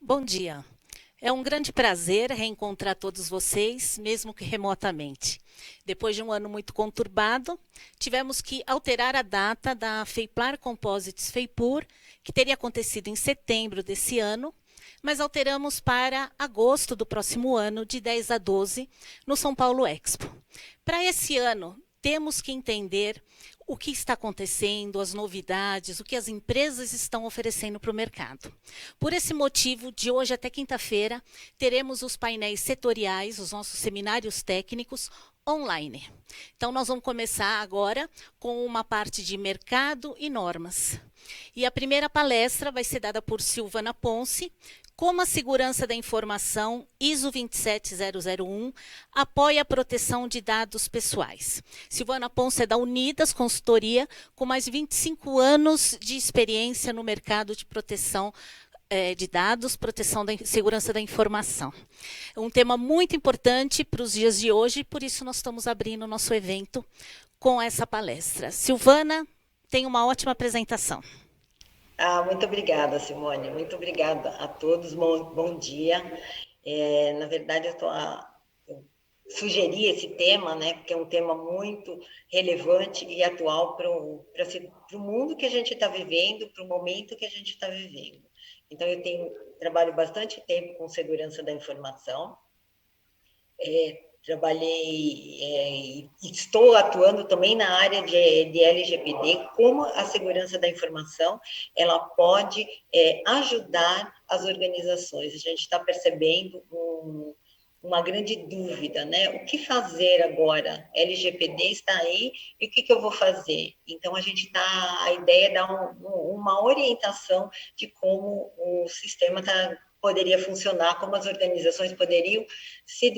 Bom dia. É um grande prazer reencontrar todos vocês, mesmo que remotamente. Depois de um ano muito conturbado, tivemos que alterar a data da Feiplar Composites Feipur, que teria acontecido em setembro desse ano, mas alteramos para agosto do próximo ano, de 10 a 12, no São Paulo Expo. Para esse ano, temos que entender o que está acontecendo, as novidades, o que as empresas estão oferecendo para o mercado. Por esse motivo, de hoje até quinta-feira, teremos os painéis setoriais, os nossos seminários técnicos online. Então, nós vamos começar agora com uma parte de mercado e normas. E a primeira palestra vai ser dada por Silvana Ponce, como a segurança da informação ISO 27001 apoia a proteção de dados pessoais. Silvana Ponce é da Unidas Consultoria, com mais de 25 anos de experiência no mercado de proteção de dados, proteção da segurança da informação. É um tema muito importante para os dias de hoje, por isso nós estamos abrindo o nosso evento com essa palestra. Silvana, tem uma ótima apresentação. Muito obrigada, Simone. Muito obrigada a todos. Bom dia. Na verdade, eu sugeri esse tema, né, porque é um tema muito relevante e atual para o mundo que a gente está vivendo, para o momento que a gente está vivendo. Então, trabalho bastante tempo com segurança da informação. Trabalhei e estou atuando também na área de LGPD, como a segurança da informação ela pode ajudar as organizações. A gente está percebendo uma grande dúvida, né? O que fazer agora? LGPD está aí e o que eu vou fazer? Então a ideia é dar uma orientação de como o sistema poderia funcionar, como as organizações poderiam se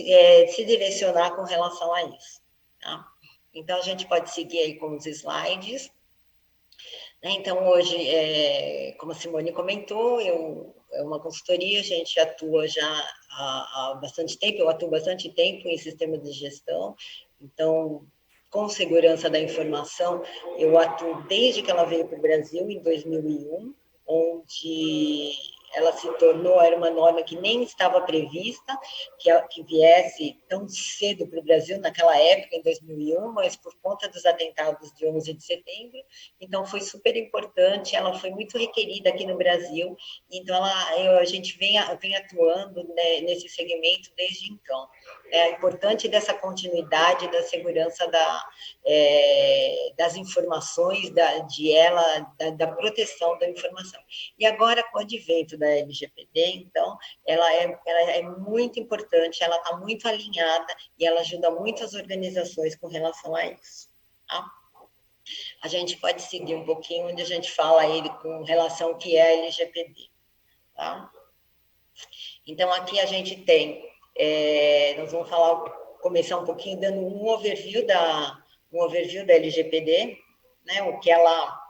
direcionar com relação a isso. Tá? Então, a gente pode seguir aí com os slides. Então, hoje, como a Simone comentou, é uma consultoria, a gente atua já há bastante tempo, eu atuo bastante tempo em sistemas de gestão, então, com segurança da informação, eu atuo desde que ela veio para o Brasil, em 2001, onde ela se tornou, era uma norma que nem estava prevista, que viesse tão cedo para o Brasil, naquela época, em 2001, mas por conta dos atentados de 11 de setembro, então foi super importante, ela foi muito requerida aqui no Brasil, então a gente vem atuando, né, nesse segmento desde então. É importante dessa continuidade da segurança das informações, da proteção da informação. E agora, com o advento da LGPD, então, ela é muito importante, ela está muito alinhada e ela ajuda muito as organizações com relação a isso. Tá? A gente pode seguir um pouquinho onde a gente fala ele com relação ao que é a LGPD. Tá? Então, aqui a gente tem, nós vamos começar um pouquinho dando um overview da LGPD, né, o que ela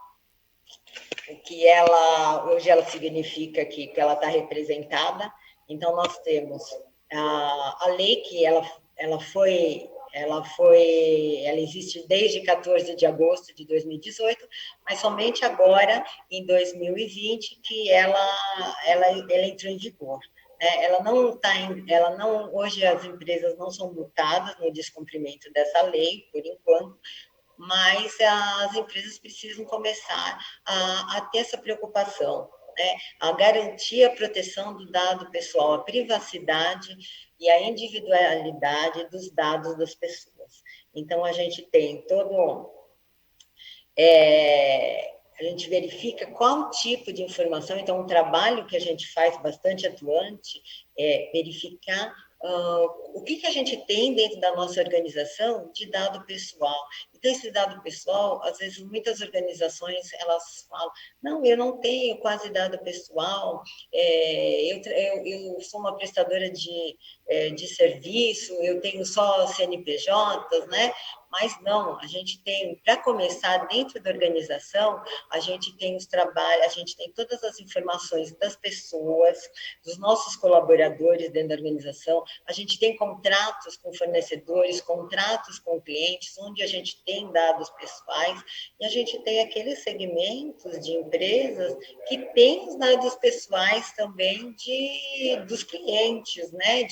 hoje ela significa aqui, que ela está representada. Então, nós temos a lei que ela existe desde 14 de agosto de 2018, mas somente agora, em 2020, que ela entrou em vigor. Hoje as empresas não são multadas no descumprimento dessa lei, por enquanto, mas as empresas precisam começar a ter essa preocupação, né? A garantir a proteção do dado pessoal, a privacidade e a individualidade dos dados das pessoas. Então, a gente tem a gente verifica qual tipo de informação, então, um trabalho que a gente faz bastante atuante é verificar o que a gente tem dentro da nossa organização de dado pessoal. Então, esse dado pessoal, às vezes, muitas organizações, elas falam, não, eu não tenho quase dado pessoal, eu sou uma prestadora de serviço, eu tenho só CNPJs, né? Mas não, a gente tem, para começar dentro da organização, a gente tem os trabalhos, a gente tem todas as informações das pessoas, dos nossos colaboradores dentro da organização, a gente tem contratos com fornecedores, contratos com clientes, onde a gente tem dados pessoais, e a gente tem aqueles segmentos de empresas que têm os dados pessoais também dos clientes, né?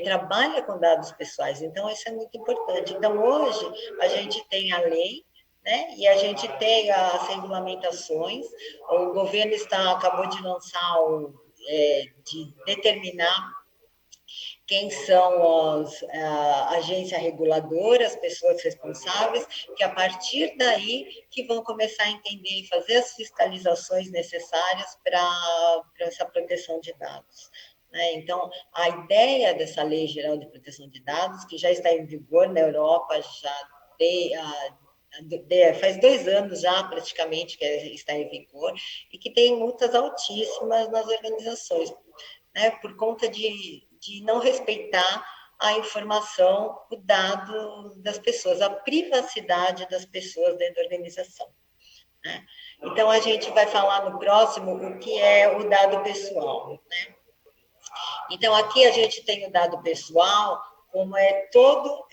Trabalha com dados pessoais, então isso é muito importante. Então, hoje, a gente tem a lei, né? E a gente tem as regulamentações, o governo acabou de lançar, de determinar quem são a agência reguladora, as pessoas responsáveis, que a partir daí que vão começar a entender e fazer as fiscalizações necessárias para essa proteção de dados. Então, a ideia dessa Lei Geral de Proteção de Dados, que já está em vigor na Europa, faz 2 anos já, praticamente, que está em vigor, e que tem multas altíssimas nas organizações, né, por conta de não respeitar a informação, o dado das pessoas, a privacidade das pessoas dentro da organização. Né? Então, a gente vai falar no próximo o que é o dado pessoal. Né? Então, aqui a gente tem o dado pessoal, como todo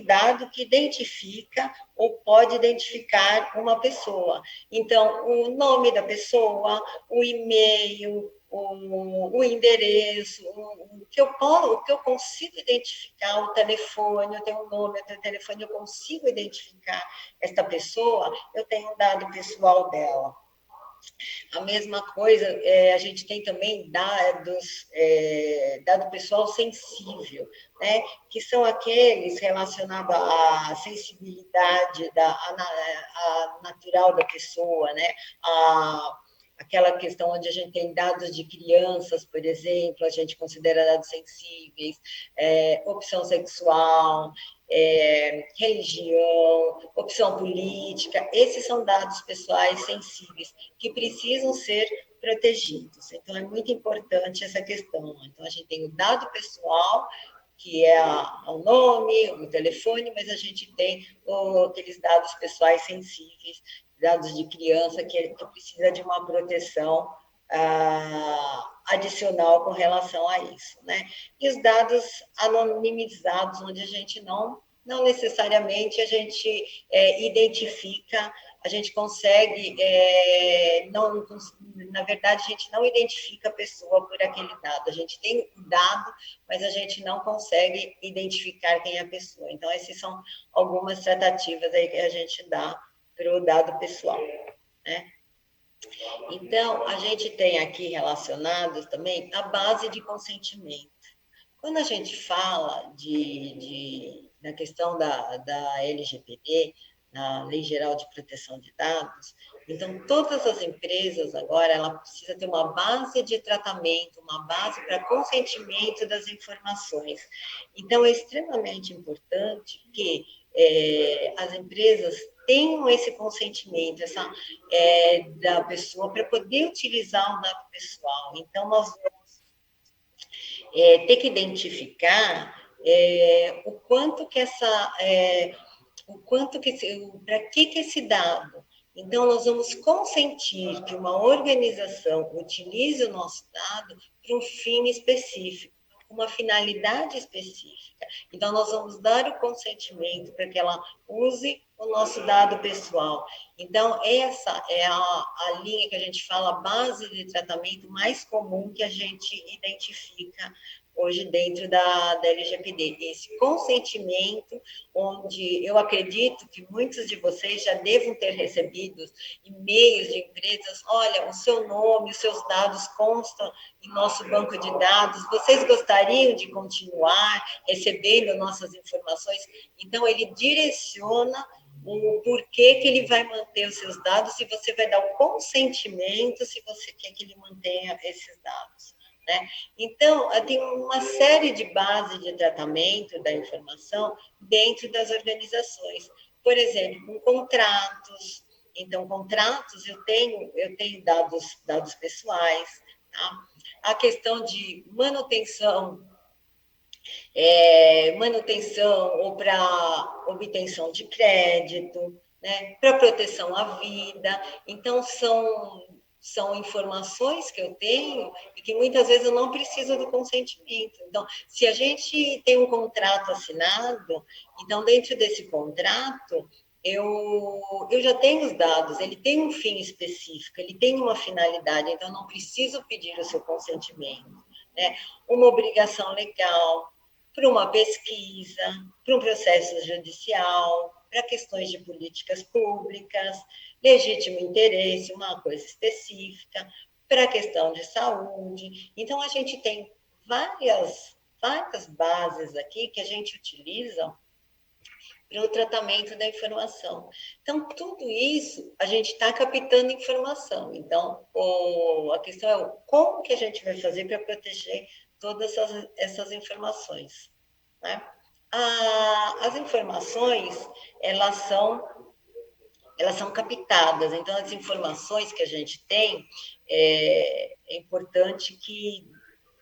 dado que identifica ou pode identificar uma pessoa. Então, o nome da pessoa, o e-mail, o endereço, o que eu consigo identificar, o telefone, eu tenho um nome, eu tenho um telefone, eu consigo identificar esta pessoa, eu tenho um dado pessoal dela. A mesma coisa, a gente tem também dado pessoal sensível, né? Que são aqueles relacionados à sensibilidade a natural da pessoa, né? Aquela questão onde a gente tem dados de crianças, por exemplo, a gente considera dados sensíveis, opção sexual, religião, opção política, esses são dados pessoais sensíveis que precisam ser protegidos. Então, é muito importante essa questão. Então, a gente tem o dado pessoal, que é o nome, o telefone, mas a gente tem aqueles dados pessoais sensíveis, dados de criança, que precisa de uma proteção adicional com relação a isso, né? E os dados anonimizados, onde a gente não necessariamente a gente identifica, a gente consegue, na verdade, a gente não identifica a pessoa por aquele dado, a gente tem o dado, mas a gente não consegue identificar quem é a pessoa. Então, essas são algumas tratativas aí que a gente dá para o dado pessoal, né? Então, a gente tem aqui relacionados também a base de consentimento. Quando a gente fala da questão da LGPD, na Lei Geral de Proteção de Dados, então todas as empresas agora ela precisa ter uma base de tratamento, uma base para consentimento das informações. Então é extremamente importante que as empresas tenham esse consentimento da pessoa para poder utilizar o dado pessoal. Então nós ter que identificar o quanto que para que esse dado. Então, nós vamos consentir que uma organização utilize o nosso dado para um fim específico, uma finalidade específica. Então, nós vamos dar o consentimento para que ela use o nosso dado pessoal. Então, essa é a linha que a gente fala, a base de tratamento mais comum que a gente identifica hoje dentro da LGPD. Esse consentimento, onde eu acredito que muitos de vocês já devam ter recebido e-mails de empresas, olha, o seu nome, os seus dados constam em nosso banco de dados, vocês gostariam de continuar recebendo nossas informações? Então, ele direciona o porquê que ele vai manter os seus dados e você vai dar o consentimento se você quer que ele mantenha esses dados. Né? Então, tem uma série de bases de tratamento da informação dentro das organizações. Por exemplo, com contratos. Então, contratos, eu tenho dados pessoais. Tá? A questão de manutenção ou para obtenção de crédito, né? Para proteção à vida. Então, são são informações que eu tenho e que muitas vezes eu não preciso do consentimento. Então, se a gente tem um contrato assinado, então dentro desse contrato eu já tenho os dados, ele tem um fim específico, ele tem uma finalidade, então eu não preciso pedir o seu consentimento, né? Uma obrigação legal para uma pesquisa, para um processo judicial, para questões de políticas públicas, legítimo interesse, uma coisa específica, para a questão de saúde. Então, a gente tem várias bases aqui que a gente utiliza para o tratamento da informação. Então, tudo isso, a gente está captando informação. Então, a questão é como que a gente vai fazer para proteger todas essas informações, né? As informações, elas são captadas. Então, as informações que a gente tem, é importante que...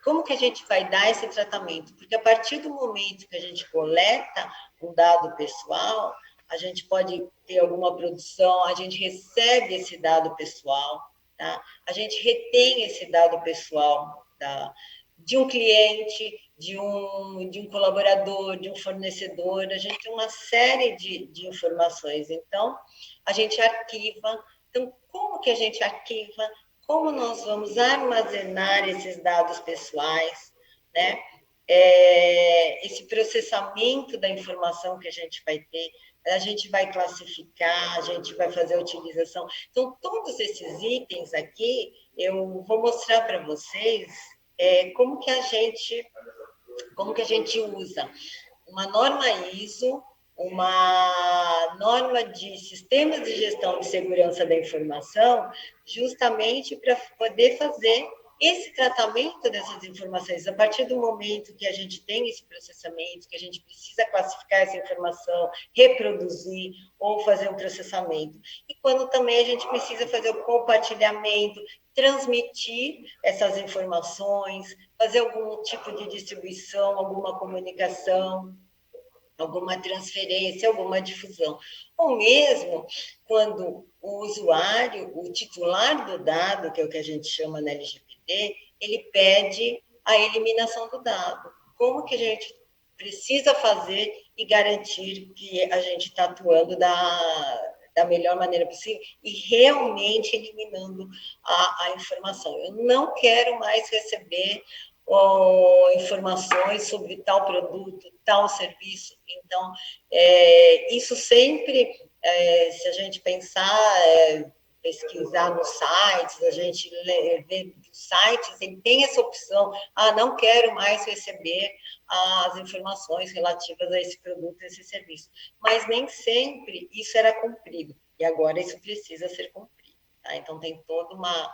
Como que a gente vai dar esse tratamento? Porque a partir do momento que a gente coleta um dado pessoal, a gente pode ter alguma produção, a gente recebe esse dado pessoal, tá? A gente retém esse dado pessoal, tá? De um cliente, de um colaborador, de um fornecedor, a gente tem uma série de informações. Então, a gente arquiva. Então, como que a gente arquiva? Como nós vamos armazenar esses dados pessoais, né? Esse processamento da informação que a gente vai ter, a gente vai classificar, a gente vai fazer a utilização. Então, todos esses itens aqui, eu vou mostrar para vocês como que a gente usa uma norma ISO, uma norma de sistemas de gestão de segurança da informação, justamente para poder fazer esse tratamento dessas informações. A partir do momento que a gente tem esse processamento, que a gente precisa classificar essa informação, reproduzir ou fazer um processamento. E quando também a gente precisa fazer o compartilhamento, transmitir essas informações, fazer algum tipo de distribuição, alguma comunicação, alguma transferência, alguma difusão. Ou mesmo quando o usuário, o titular do dado, que é o que a gente chama na LGPD, ele pede a eliminação do dado. Como que a gente precisa fazer e garantir que a gente está atuando da melhor maneira possível e realmente eliminando a informação. Eu não quero mais receber informações sobre tal produto, tal serviço. Então, isso sempre, se a gente pensar, pesquisar nos sites, a gente ver sites, ele tem essa opção, não quero mais receber as informações relativas a esse produto, a esse serviço. Mas nem sempre isso era cumprido, e agora isso precisa ser cumprido. Tá? Então, tem toda uma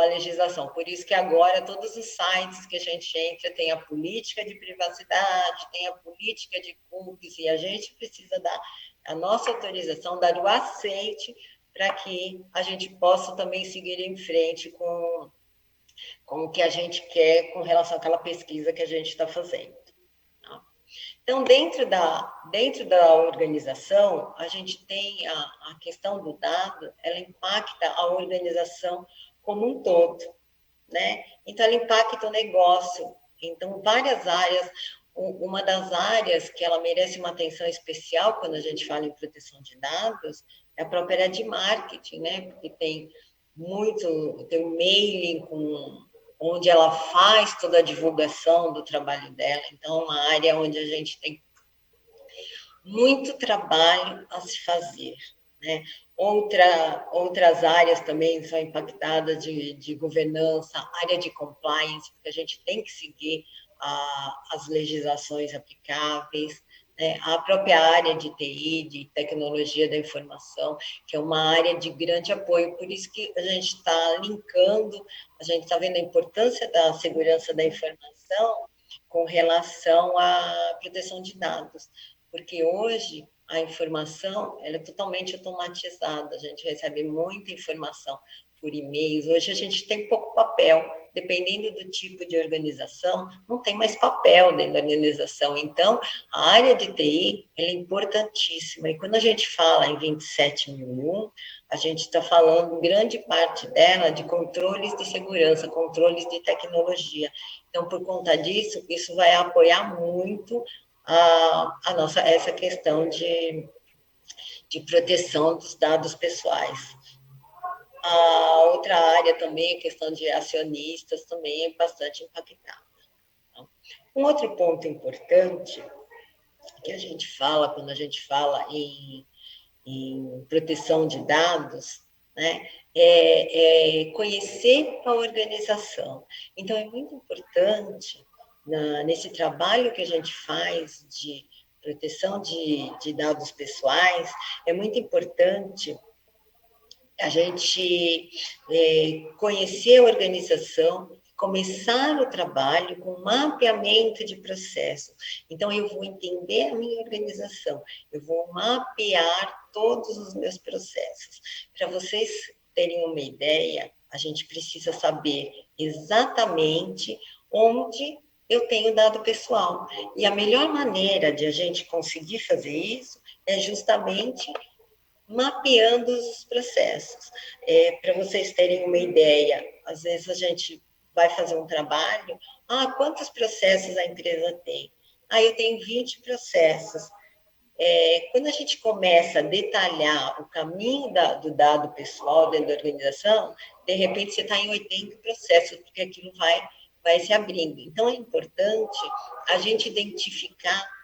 legislação. Por isso que agora todos os sites que a gente entra tem a política de privacidade, tem a política de cookies, e a gente precisa dar a nossa autorização, dar o aceite para que a gente possa também seguir em frente com o que a gente quer com relação àquela pesquisa que a gente está fazendo. Então, dentro da organização, a gente tem a questão do dado, ela impacta a organização como um todo, né? Então, ela impacta o negócio. Então, várias áreas, uma das áreas que ela merece uma atenção especial quando a gente fala em proteção de dados é a própria área de marketing, né? Porque tem o mailing onde ela faz toda a divulgação do trabalho dela. Então, é uma área onde a gente tem muito trabalho a se fazer, né? Outras áreas também são impactadas de governança, área de compliance, porque a gente tem que seguir as legislações aplicáveis, né? A própria área de TI, de tecnologia da informação, que é uma área de grande apoio, por isso que a gente está linkando, a gente está vendo a importância da segurança da informação com relação à proteção de dados, porque hoje a informação ela é totalmente automatizada, a gente recebe muita informação por e-mails, hoje a gente tem pouco papel, dependendo do tipo de organização, não tem mais papel dentro da organização. Então, a área de TI é importantíssima. E quando a gente fala em 27001, a gente está falando, grande parte dela, de controles de segurança, controles de tecnologia. Então, por conta disso, isso vai apoiar muito essa questão de proteção dos dados pessoais. A outra área também, a questão de acionistas, também é bastante impactada. Um outro ponto importante que a gente fala, quando a gente fala em proteção de dados, né, é conhecer a organização. Então, é muito importante, nesse trabalho que a gente faz de proteção de dados pessoais, é muito importante a gente conhecer a organização, começar o trabalho com mapeamento de processo. Então, eu vou entender a minha organização, eu vou mapear todos os meus processos. Para vocês terem uma ideia, a gente precisa saber exatamente onde eu tenho dado pessoal. E a melhor maneira de a gente conseguir fazer isso é justamente mapeando os processos. Para vocês terem uma ideia, às vezes a gente vai fazer um trabalho, quantos processos a empresa tem? Eu tenho 20 processos. Quando a gente começa a detalhar o caminho do dado pessoal dentro da organização, de repente você está em 80 processos, porque aquilo vai se abrindo. Então, é importante a gente identificar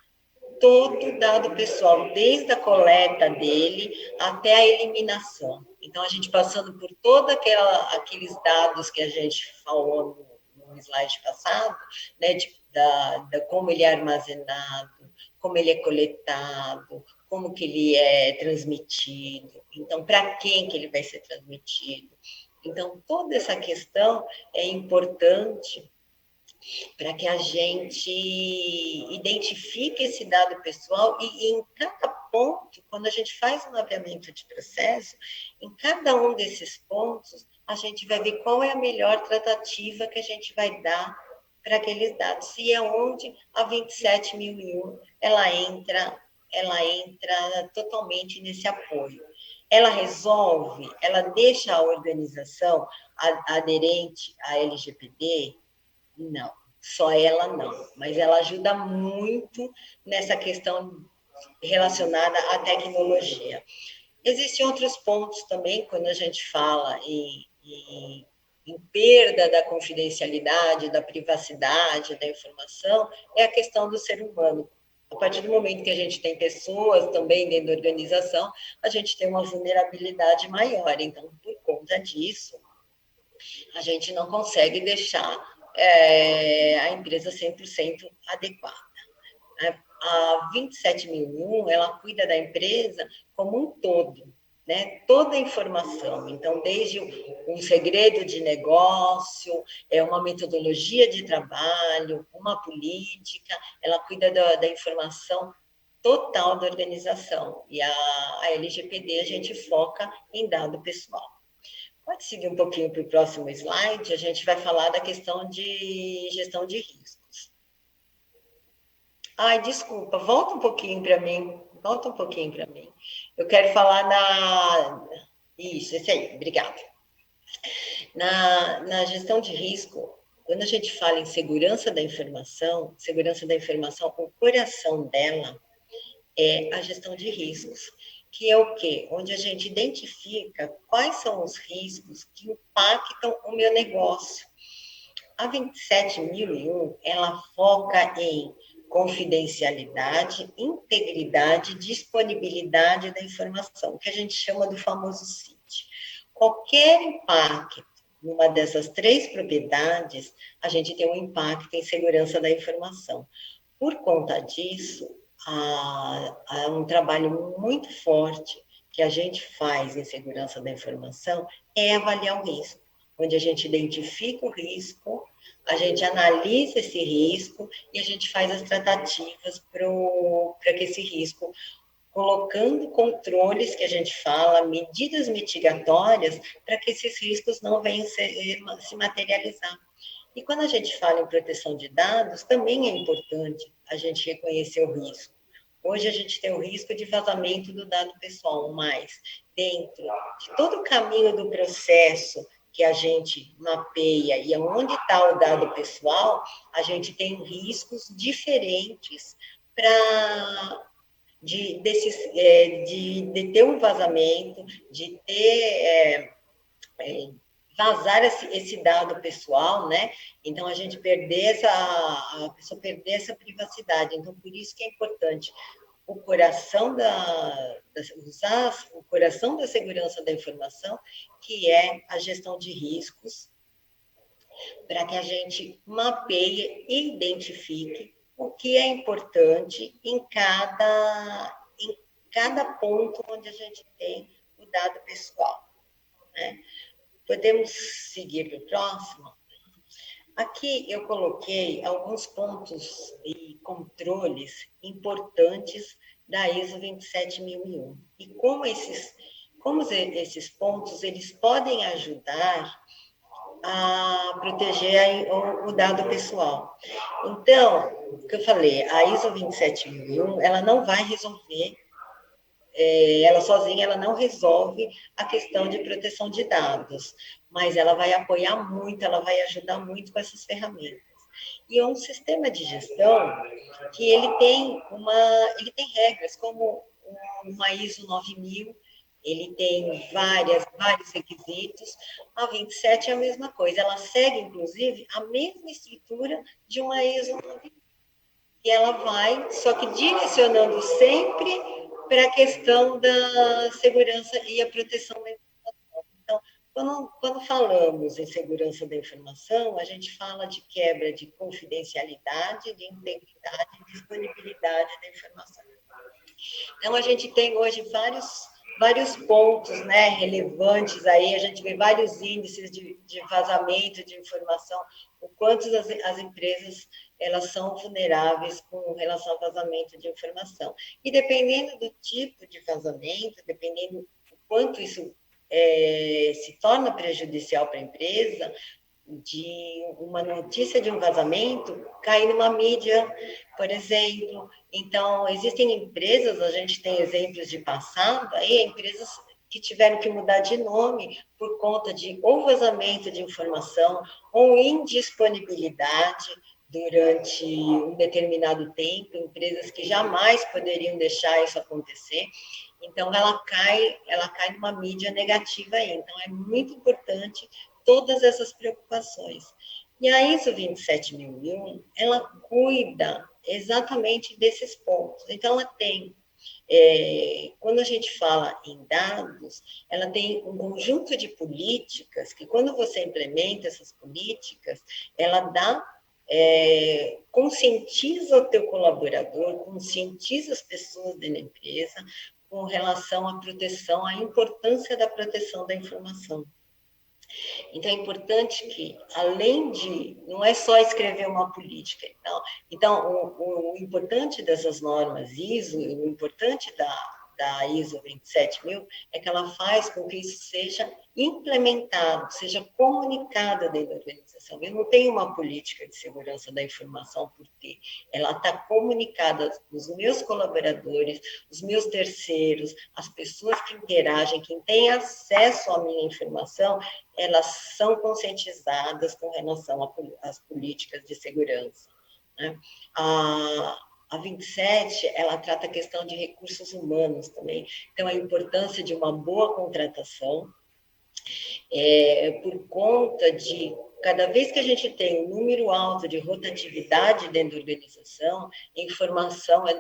todo o dado pessoal, desde a coleta dele até a eliminação. Então, a gente passando por todos aqueles dados que a gente falou no slide passado, né, como ele é armazenado, como ele é coletado, como que ele é transmitido, então, para quem que ele vai ser transmitido. Então, toda essa questão é importante para que a gente identifique esse dado pessoal e em cada ponto, quando a gente faz o mapeamento de processo, em cada um desses pontos, a gente vai ver qual é a melhor tratativa que a gente vai dar para aqueles dados. E é onde a 27001 ela entra totalmente nesse apoio. Ela resolve, ela deixa a organização aderente à LGPD? Não, só ela não, mas ela ajuda muito nessa questão relacionada à tecnologia. Existem outros pontos também, quando a gente fala em perda da confidencialidade, da privacidade, da informação, é a questão do ser humano. A partir do momento que a gente tem pessoas também dentro da organização, a gente tem uma vulnerabilidade maior. Então, por conta disso, a gente não consegue deixar a empresa 100% adequada. A 27001, ela cuida da empresa como um todo, né? Toda a informação. Então, desde um segredo de negócio, uma metodologia de trabalho, uma política, ela cuida da informação total da organização. E a LGPD, a gente foca em dado pessoal. Pode seguir um pouquinho para o próximo slide, a gente vai falar da questão de gestão de riscos. Desculpa, volta um pouquinho para mim. Eu quero falar Isso, esse aí, obrigada. Na gestão de risco, quando a gente fala em segurança da informação, o coração dela é a gestão de riscos, que é o quê? Onde a gente identifica quais são os riscos que impactam o meu negócio. A 27001, ela foca em confidencialidade, integridade, disponibilidade da informação, que a gente chama do famoso CID. Qualquer impacto numa dessas três propriedades, a gente tem um impacto em segurança da informação. Por conta disso, há um trabalho muito forte que a gente faz em segurança da informação é avaliar o risco, onde a gente identifica o risco, a gente analisa esse risco e a gente faz as tratativas para que esse risco colocando controles que a gente fala, medidas mitigatórias, para que esses riscos não venham se materializar. E quando a gente fala em proteção de dados, também é importante a gente reconhecer o risco. Hoje a gente tem o risco de vazamento do dado pessoal, mas dentro de todo o caminho do processo que a gente mapeia e onde está o dado pessoal, a gente tem riscos diferentes para de ter um vazamento, de ter vazar esse dado pessoal, né? Então a gente a pessoa perder essa privacidade. Então por isso que é importante o coração usar o coração da segurança da informação, que é a gestão de riscos, para que a gente mapeie e identifique o que é importante em cada ponto onde a gente tem o dado pessoal, né? Podemos seguir para o próximo? Aqui eu coloquei alguns pontos e controles importantes da ISO 27001 e como esses pontos eles podem ajudar a proteger o dado pessoal. Então, o que eu falei, a ISO 27001 ela não vai resolver, ela sozinha ela não resolve a questão de proteção de dados, mas ela vai apoiar muito, ela vai ajudar muito com essas ferramentas. E é um sistema de gestão que ele tem regras, como uma ISO 9000, ele tem vários requisitos. A 27 é a mesma coisa, ela segue, inclusive, a mesma estrutura de uma ISO 9000. E ela vai, só que direcionando sempre para a questão da segurança e a proteção da informação. Então, quando falamos em segurança da informação, a gente fala de quebra de confidencialidade, de integridade e disponibilidade da informação. Então, a gente tem hoje vários pontos, né, relevantes aí, a gente vê vários índices de vazamento de informação, o quanto as empresas elas são vulneráveis com relação ao vazamento de informação. E dependendo do tipo de vazamento, dependendo do quanto isso se torna prejudicial para a empresa, de uma notícia de um vazamento cair numa mídia, por exemplo. Então, existem empresas, a gente tem exemplos de passado, aí, empresas que tiveram que mudar de nome por conta de ou vazamento de informação ou indisponibilidade durante um determinado tempo, empresas que jamais poderiam deixar isso acontecer. Então, ela cai numa mídia negativa aí. Então, é muito importante todas essas preocupações. E a ISO 27001, ela cuida exatamente desses pontos. Então, ela tem, quando a gente fala em dados, ela tem um conjunto de políticas que, quando você implementa essas políticas, ela dá conscientiza o teu colaborador, conscientiza as pessoas dentro da empresa com relação à proteção, à importância da proteção da informação. Então, é importante que, além de, não é só escrever uma política, então o importante dessas normas ISO, o importante da ISO 27000 é que ela faz com que isso seja implementado, seja comunicado dentro da organização. Eu não tenho uma política de segurança da informação por ter, ela está comunicada nos meus colaboradores, os meus terceiros, as pessoas que interagem, quem tem acesso à minha informação, elas são conscientizadas com relação às políticas de segurança, né? A 27, ela trata a questão de recursos humanos também. Então, a importância de uma boa contratação, por conta de, cada vez que a gente tem um número alto de rotatividade dentro da organização,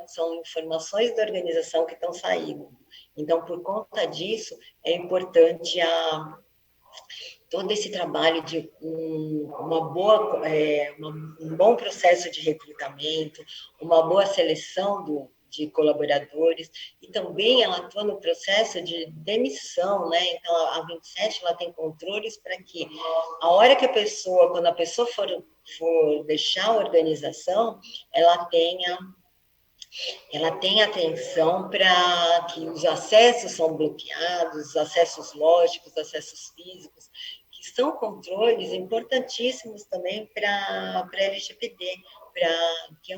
são informações da organização que estão saindo. Então, por conta disso, é importante todo esse trabalho de um bom processo de recrutamento, uma boa seleção de colaboradores, e também ela atua no processo de demissão, né? Então, a 27 ela tem controles para que a hora que quando a pessoa for deixar a organização, ela tenha ela tem atenção para que os acessos são bloqueados, os acessos lógicos, os acessos físicos, que são controles importantíssimos também para a LGPD, que é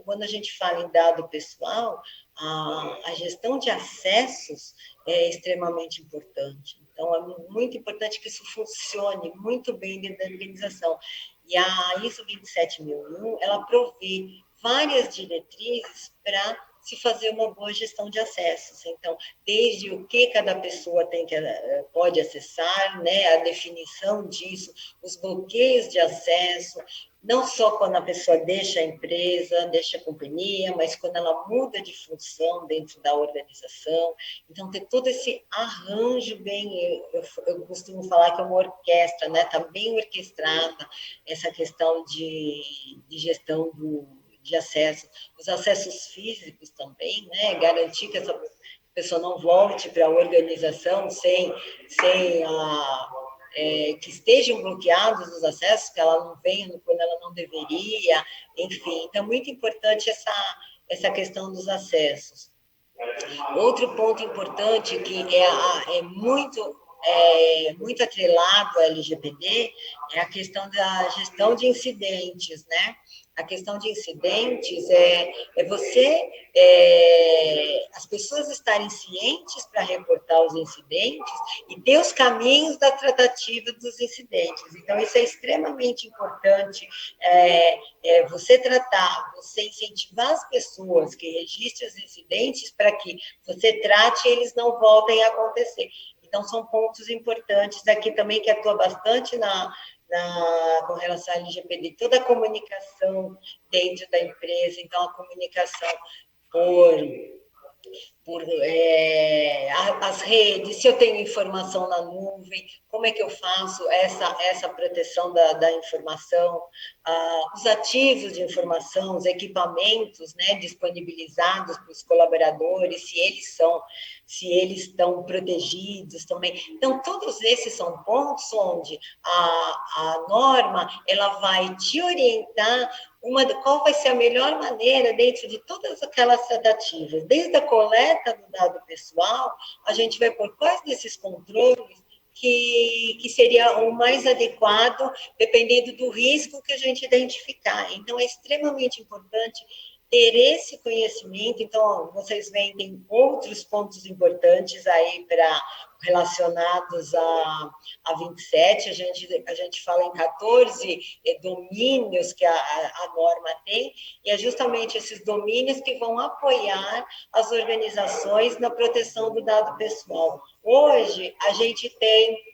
quando a gente fala em dado pessoal, a gestão de acessos é extremamente importante. Então, é muito importante que isso funcione muito bem dentro da organização. E a ISO 27001, ela provê várias diretrizes para se fazer uma boa gestão de acessos. Então, desde o que cada pessoa pode acessar, né, a definição disso, os bloqueios de acesso, não só quando a pessoa deixa a empresa, deixa a companhia, mas quando ela muda de função dentro da organização. Então, ter todo esse arranjo bem, eu costumo falar que é uma orquestra, né? Está bem orquestrada essa questão de gestão de acesso, os acessos físicos também, né? Garantir que essa pessoa não volte para a organização sem que estejam bloqueados os acessos, que ela não venha quando ela não deveria, enfim. Então, é muito importante essa questão dos acessos. Outro ponto importante que muito atrelado à LGPD é a questão da gestão de incidentes, né? A questão de incidentes as pessoas estarem cientes para reportar os incidentes e ter os caminhos da tratativa dos incidentes. Então, isso é extremamente importante, você tratar, você incentivar as pessoas que registrem os incidentes para que você trate e eles não voltem a acontecer. Então, são pontos importantes aqui também que atua bastante com relação à LGPD, toda a comunicação dentro da empresa, então a comunicação as redes, se eu tenho informação na nuvem, como é que eu faço essa proteção da informação, os ativos de informação, os equipamentos, né, disponibilizados para os colaboradores, se eles estão protegidos também. Então, todos esses são pontos onde a norma ela vai te orientar qual vai ser a melhor maneira dentro de todas aquelas tratativas, desde a coleta do dado pessoal, a gente vai por quais desses controles que seria o mais adequado, dependendo do risco que a gente identificar. Então, é extremamente importante ter esse conhecimento. Então, vocês veem, tem outros pontos importantes aí relacionados a 27, a gente fala em 14 domínios que a norma tem, e é justamente esses domínios que vão apoiar as organizações na proteção do dado pessoal. Hoje, a gente tem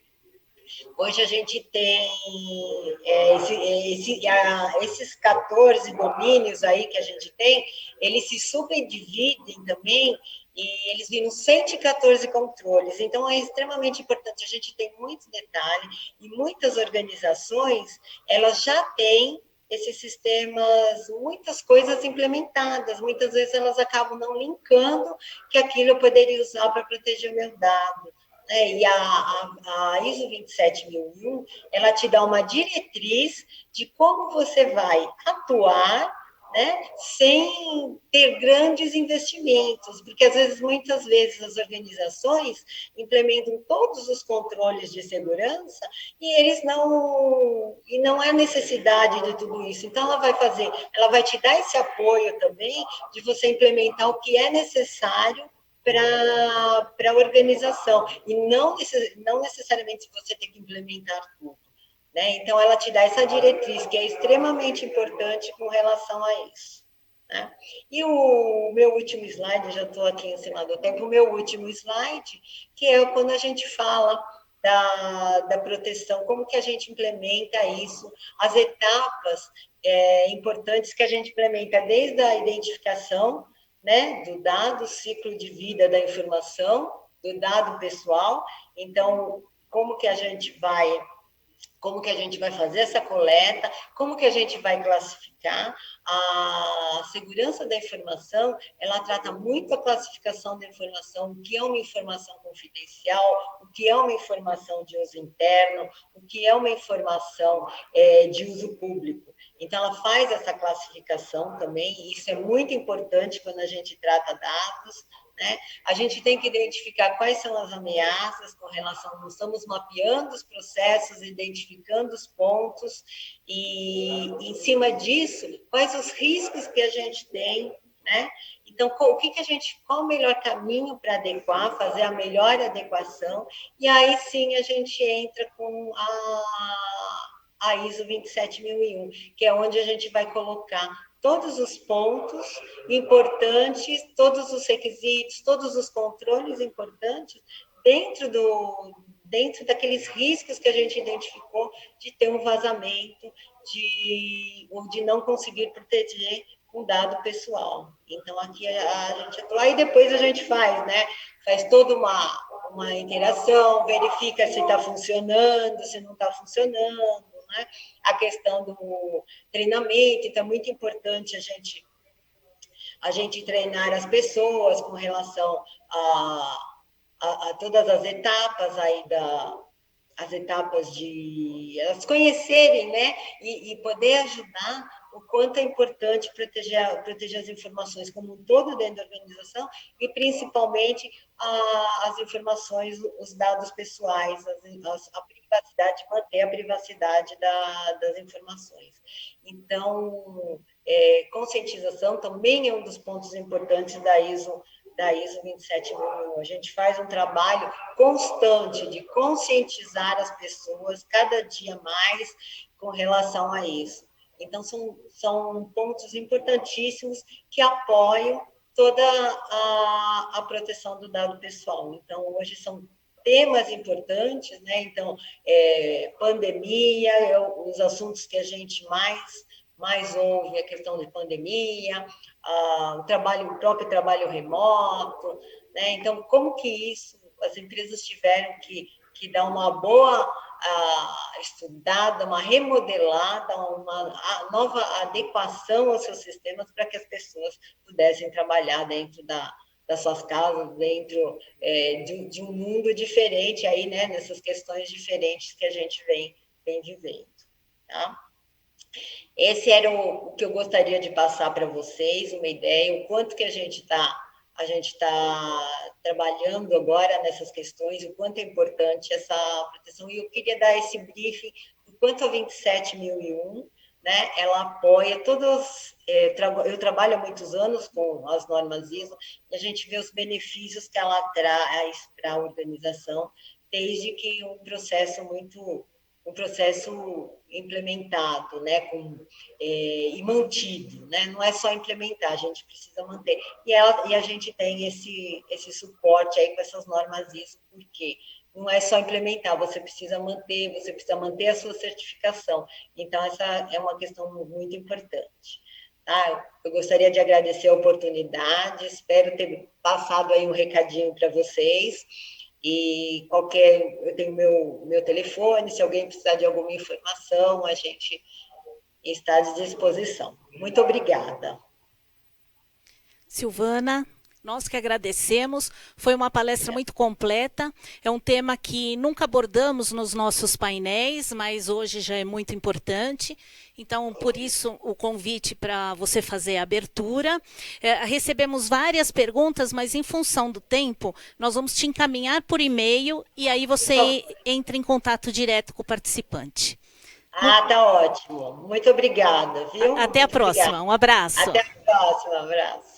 esses 14 domínios aí que a gente tem, eles se subdividem também e eles viram 114 controles. Então, é extremamente importante. A gente tem muito detalhe e muitas organizações, elas já têm esses sistemas, muitas coisas implementadas. Muitas vezes elas acabam não linkando que aquilo eu poderia usar para proteger o meu dado. E a ISO 27001, ela te dá uma diretriz de como você vai atuar, né, sem ter grandes investimentos, porque muitas vezes as organizações implementam todos os controles de segurança e não há necessidade de tudo isso. Então ela vai te dar esse apoio também de você implementar o que é necessário para a organização, e não necessariamente você tem que implementar tudo. Né? Então, ela te dá essa diretriz, que é extremamente importante com relação a isso. Né? E o meu último slide, já estou aqui em cima do tempo, o meu último slide, que é quando a gente fala da proteção, como que a gente implementa isso, as etapas importantes que a gente implementa desde a identificação, né, do dado, ciclo de vida da informação, do dado pessoal. Então, como que a gente vai como que a gente vai fazer essa coleta, como que a gente vai classificar. A segurança da informação, ela trata muito a classificação da informação, o que é uma informação confidencial, o que é uma informação de uso interno, o que é uma informação de uso público. Então, ela faz essa classificação também, e isso é muito importante quando a gente trata dados, né? A gente tem que identificar quais são as ameaças com relação, nós estamos mapeando os processos, identificando os pontos, e em cima disso, quais os riscos que a gente tem, né? Então, qual o melhor caminho para adequar, fazer a melhor adequação, e aí sim a gente entra com a ISO 27001, que é onde a gente vai colocar todos os pontos importantes, todos os requisitos, todos os controles importantes dentro daqueles riscos que a gente identificou de ter um vazamento, ou de não conseguir proteger um dado pessoal. Então, aqui a gente atua, aí depois a gente faz, né? Faz toda uma interação, verifica se está funcionando, se não está funcionando, né? A questão do treinamento, então é muito importante a gente treinar as pessoas com relação a todas as etapas aí as etapas de elas conhecerem, né, e poder ajudar o quanto é importante proteger as informações como um todo dentro da organização e principalmente as informações, os dados pessoais, a privacidade, manter a privacidade das informações. Então, conscientização também é um dos pontos importantes da ISO 27001. A gente faz um trabalho constante de conscientizar as pessoas cada dia mais com relação a isso. Então, são pontos importantíssimos que apoiam toda a proteção do dado pessoal. Então, hoje são temas importantes, né? Então, pandemia, os assuntos que a gente mais ouve, a questão de pandemia, o próprio trabalho remoto, né? Então, como que isso, as empresas tiveram que dar uma boa estudada, uma remodelada, uma nova adequação aos seus sistemas para que as pessoas pudessem trabalhar dentro das suas casas, dentro de um mundo diferente aí, né? Nessas questões diferentes que a gente vem vivendo, tá? Esse era o que eu gostaria de passar para vocês, uma ideia, o quanto que a gente está trabalhando agora nessas questões, o quanto é importante essa proteção. E eu queria dar esse briefing do quanto a 27001, né, ela apoia todos. Eu trabalho há muitos anos com as normas ISO e a gente vê os benefícios que ela traz para a organização, desde que um processo implementado, né, e mantido, né? Não é só implementar, a gente precisa manter. E a gente tem esse suporte aí com essas normas ISO, porque não é só implementar, você precisa manter a sua certificação. Então, essa é uma questão muito importante. Tá? Eu gostaria de agradecer a oportunidade, espero ter passado aí um recadinho para vocês. E eu tenho meu telefone, se alguém precisar de alguma informação, a gente está à disposição. Muito obrigada. Silvana, nós que agradecemos, foi uma palestra muito completa, é um tema que nunca abordamos nos nossos painéis, mas hoje já é muito importante, então por isso o convite para você fazer a abertura. Recebemos várias perguntas, mas em função do tempo, nós vamos te encaminhar por e-mail e aí você entra em contato direto com o participante. Tá ótimo, muito obrigada, viu? Até a próxima, um abraço. Até a próxima, um abraço.